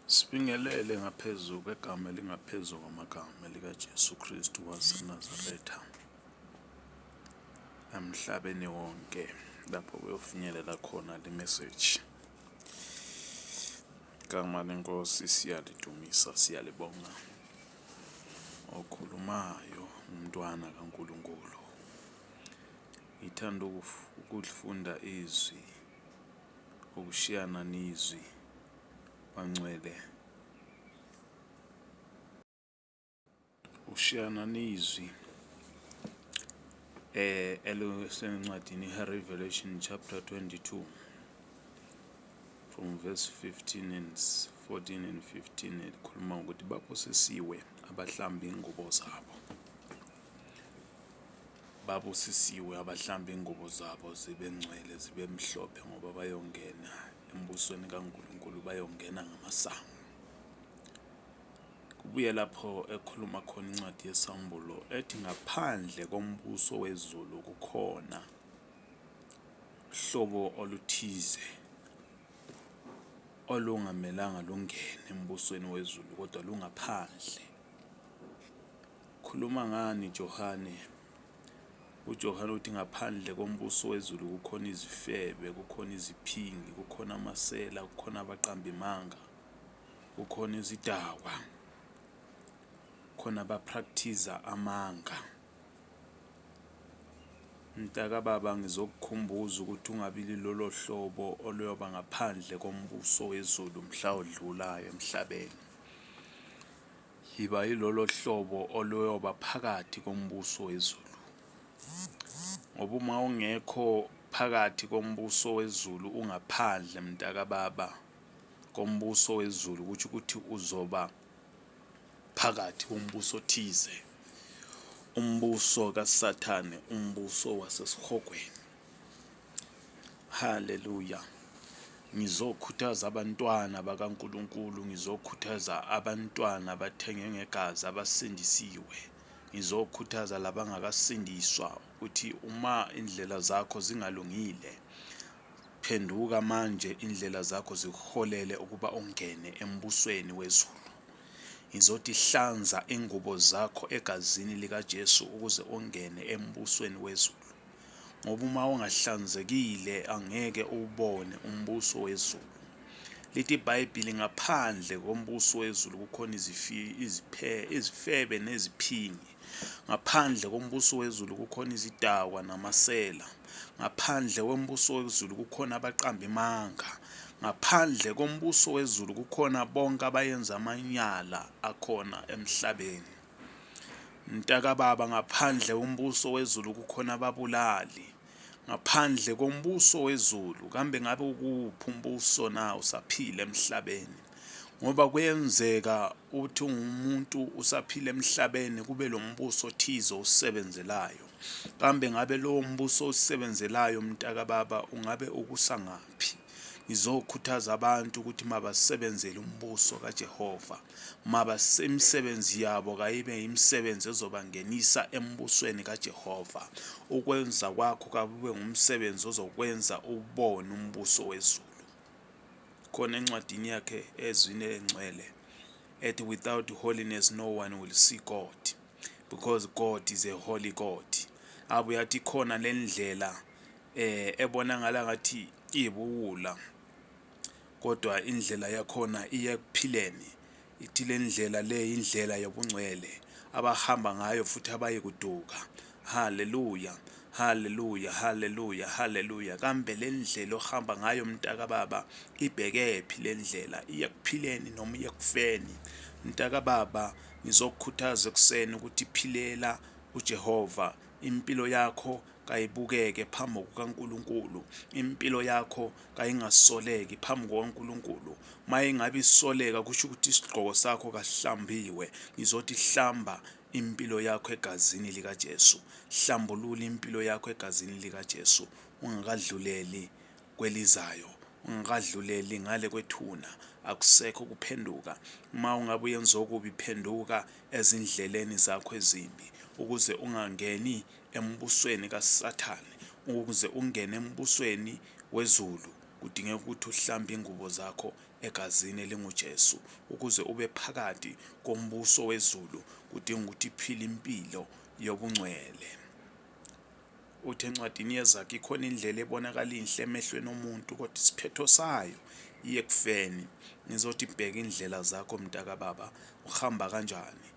Sibingelele ngaphezulu kwegama elingaphezu kwamagama likaJesu Kristu waseNazaretha emhlabeni wonke lapho kuyofinyelela khona le message. Igama lenkosi siyalidumisa, siyalibonga. Okhulumayo umntwana kaNkulunkulu. Ngithanda ukulifunda izwi, ukushiyana nizwi wangcwele, ushiyana nizwi elisencwadini Revelation chapter 22 from verse 14 and 15 likhuluma ukuthi babusisiwe abahlamba ingubo zabo. Babusisiwe abahlamba ingubo zabo zibe ngcwele zibe mhlophe ngoba bayongena embusweni kaNkulunkulu, bayongena ngamasango. Kubuye lapho ekhuluma khona incwadi yesambulo ethi ngaphandle kombuso wezulu kukhona uhlobo oluthize olungamelanga lungene embusweni wezulu kodwa lungaphandle. Khuluma ngani Johane? uJohane uthi ngaphandle kombuso wezulu kukhona izifebe, kukhona iziphingi, kukhona amasela, kukhona abaqamba imanga, kukhona izidakwa, khona abapracticer amanga. Mntaka baba, ngizokukhumbuza ukuthi ungabili lolo hlobo oluyoba ngaphandle kombuso wezulu mhla odlulayo emhlabeni. Yiba yilolo hlobo oluyoba phakathi kombuso wezulu. Ngoba uma ungekho phakathi kombuso wezulu, ungaphandle mntaka baba kombuso wezulu, kuthi ukuthi uzoba phakathi kombuso thize, umbuso kaSathane, umbuso wasesihogweni. Haleluya. Ngizokhuthaza abantwana bakaNkulunkulu, ngizokhuthaza abantwana abathenge ngegazi abasindisiwe, ngizokhuthaza labangakasindiswa ukuthi uma indlela zakho zingalungile, phenduka manje indlela zakho zikuholele ukuba ungene embusweni wezulu. Ngizothi hlanza ingubo zakho egazini likaJesu ukuze ungene embusweni wezulu. Ngoba uma ungahlanzekile angeke ubone umbuso wezulu. Lithi iBhayibheli ngaphandle kombuso wezulu kukhona izifebe neziphingi. Ngaphandle kombuso wezulu kukhona izidakwa namasela. Ngaphandle kombuso wezulu kukhona abaqamba imanga. Ngaphandle kombuso wezulu kukhona bonke abayenza amanyala akhona emhlabeni. Mntaka baba, ngaphandle kombuso wezulu kukhona ababulali. Ngaphandle kombuso wezulu, kambe ngabe ukuphi umbuso na usaphila emhlabeni? Ngoba kuyenzeka uthi umuntu usaphila emhlabeni kube lo mbuso thizo usebenzelayo. Kambe ngabe lo mbuso usebenzelayo mntaka baba ungabe ukusangaphi? Ngizokhuthaza abantu ukuthi mabasebenzele umbuso kaJehova. Imisebenzi yabo kayibe imisebenzi ezobangenisa embusweni kaJehova. Ukwenza kwakho kube ngumsebenzi ozokwenza ubone umbuso wezulu. Khona encwadini yakhe ezwini engcwele ethi without holiness no one will see God, because God is a holy God. Abuye athi khona lendlela ebonakala ngathi ibuwula kodwa indlela yakhona iya ekuphileni. Ithi le ndlela le indlela yobungcwele abahamba ngayo futhi abayikuduka. Haleluya, haleluya, haleluya, haleluya. Kambe le ndlela ohamba ngayo mntaka baba ibhekephi le ndlela? Iya ekuphileni noma iya ekufeni? Mntaka baba, ngizokukhuthaza ekuseni ukuthi philela uJehova. Impilo yakho kayibukeke phambi kukaNkulunkulu. Impilo yakho kayingasoleki phambi kukaNkulunkulu. Maye ngabe isoleka kusho ukuthi isigqoko sakho kasihlambiwe. Ngizothi hlamba impilo yakho egazini likaJesu. Hlambulula impilo yakho egazini likaJesu. Ungakadluleli kwelizayo, ungakadluleli ngale kwethuna. Akusekho kuphenduka. Uma ungabe uyenza okubi, phenduka ezindleleni zakho ezimbi ukuze ungangeni embusweni kaSathane. Ukuze ungene embusweni wezulu kudingeka ukuthi uhlambe ingubo zakho egazini elinguJesu. Ukuze ube phakathi kombuso wezulu kudinga ukuthi iphile impilo yobungcwele. Uthi encwadini yezakhe ikhona indlela ebonakala inhle emehlweni omuntu, kodwa isiphetho sayo iye ekufeni. Ngizothi bheka indlela zakho mntakababa, uhamba kanjani?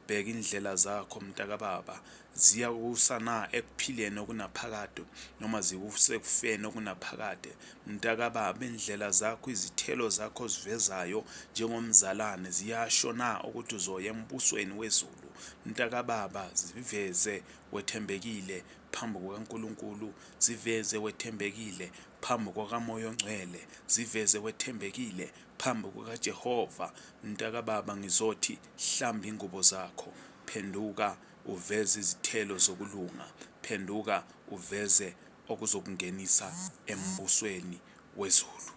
Bheka indlela zakho mntakababa, ziyakusa na ekuphileni okunaphakade noma zikusekufeni okunaphakade? Mntakababa, indlela zakho, izithelo zakho zivezayo njengomzalane ziyasho na ukuthi uzoya embusweni wezulu? Mntakababa, ziveze wethembekile phambi kukaNkulunkulu, ziveze wethembekile phambi kukaMoya oNgcwele, ziveze wethembekile phambi kukaJehova. Mntakababa, ngizothi hlamba ingubo zakho, phenduka uveze izithelo zokulunga, phenduka uveze okuzokungenisa embusweni wezulu.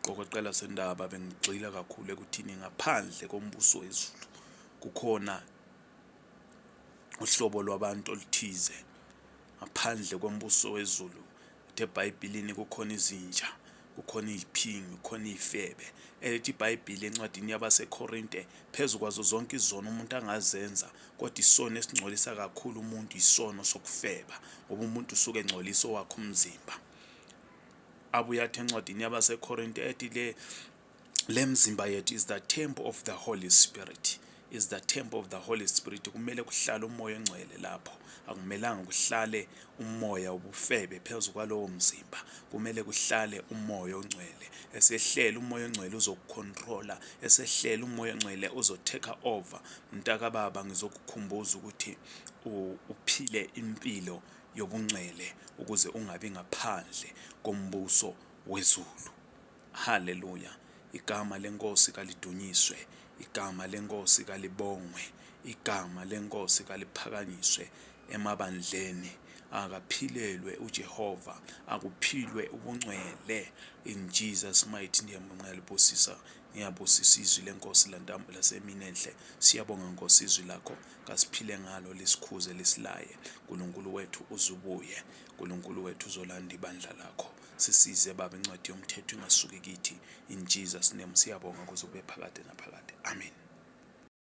Qokoqela sendaba, bengigxila kakhulu ekuthini ngaphandle kombuso wezulu kukhona uhlobo lwabantu oluthize. Ngaphandle kombuso wezulu eBhayibhelini kukhona izinja, kukhona iziphingi, kukhona izifebe. Elithi iBhayibheli encwadini yabaseKorinte, phezu kwazo zonke izono umuntu angazenza, kodwa isono esingcolisa kakhulu umuntu isono sokufeba, ngoba umuntu usuke engcolisa owakhe umzimba. Abuye athi encwadini yabaseKorinte ethi le mzimba yethu is the temple of the Holy Spirit, is the temple of the Holy Spirit. Kumele kuhlale umoya ongcwele lapho, akumelanga kuhlale umoya ubufebe phezu kwalowo mzimba. Kumele kuhlale umoya ongcwele. Esehlela umoya ongcwele uzokucontrola, esehlela umoya ongcwele uzotake over. Mntakababa, ngizokukhumbuza ukuthi uphile impilo yobungcwele ukuze ungabi ngaphandle kombuso wezulu. Haleluya. Igama lenkosi kalidunyiswe, igama lenkosi kalibongwe, igama lenkosi kaliphakanyiswe emabandleni. Akaphilelwe uJehova, akuphilwe ubungcwele. In Jesus mighty name. Ngiyabusisa izwi lenkosi lasemini enhle. Siyabonga Nkosi izwi lakho, kasiphile ngalo lesikhuze lesilaye. Nkulunkulu wethu uzubuye, Nkulunkulu wethu uzolanda ibandla lakho. Sisize baba, incwadi yomthetho ingasuki kithi. In Jesus name siyabonga kuze ube phakade naphakade. Amen.